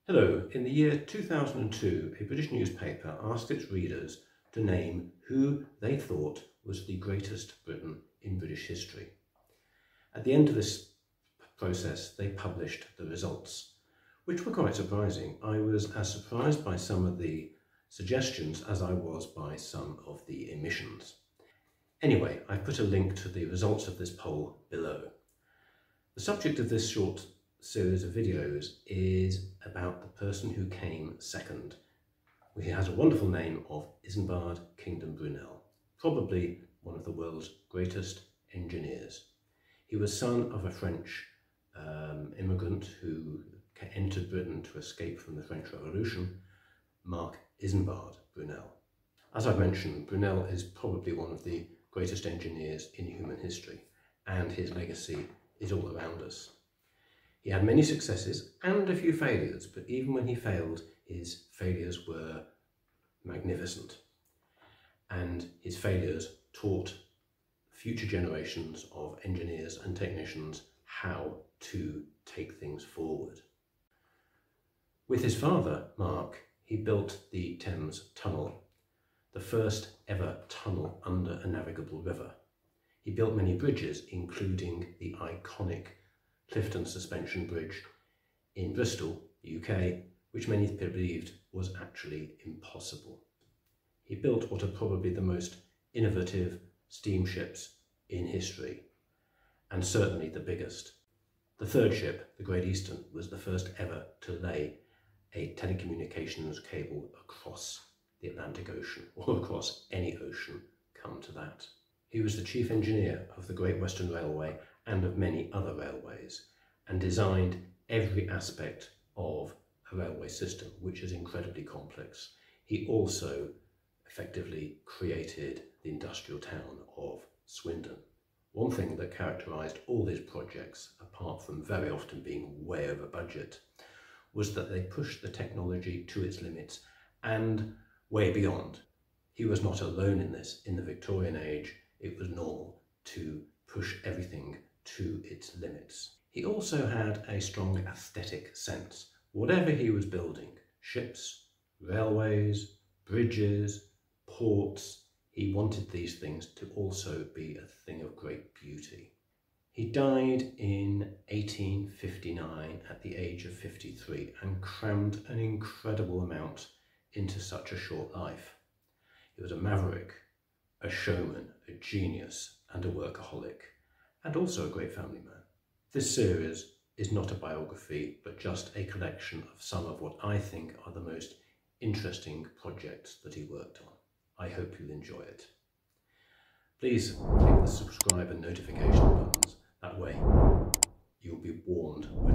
Hello, in the year 2002, a British newspaper asked its readers to name who they thought was the greatest Briton in British history. At the end of this process, they published the results, which were quite surprising. I was as surprised by some of the suggestions as I was by some of the omissions. Anyway, I've put a link to the results of this poll below. The subject of this short series of videos is about the person who came second. He has a wonderful name of Isambard Kingdom Brunel, probably one of the world's greatest engineers. He was son of a French immigrant who entered Britain to escape from the French Revolution, Mark Isambard Brunel. As I've mentioned, Brunel is probably one of the greatest engineers in human history, and his legacy is all around us. He had many successes and a few failures, but even when he failed, his failures were magnificent. And his failures taught future generations of engineers and technicians how to take things forward. With his father, Mark, he built the Thames Tunnel, the first ever tunnel under a navigable river. He built many bridges, including the iconic Clifton Suspension Bridge in Bristol, UK, which many believed was actually impossible. He built what are probably the most innovative steamships in history, and certainly the biggest. The third ship, the Great Eastern, was the first ever to lay a telecommunications cable across the Atlantic Ocean, or across any ocean, come to that. He was the chief engineer of the Great Western Railway and of many other railways, and designed every aspect of a railway system, which is incredibly complex. He also effectively created the industrial town of Swindon. One thing that characterised all his projects, apart from very often being way over budget, was that they pushed the technology to its limits and way beyond. He was not alone in this. In the Victorian age, it was normal to push everything to its limits. He also had a strong aesthetic sense. Whatever he was building, ships, railways, bridges, ports, he wanted these things to also be a thing of great beauty. He died in 1859 at the age of 53 and crammed an incredible amount into such a short life. He was a maverick, a showman, a genius, and a workaholic, and also a great family man. This series is not a biography, but just a collection of some of what I think are the most interesting projects that he worked on. I hope you'll enjoy it. Please click the subscribe and notification buttons. That way you'll be warned when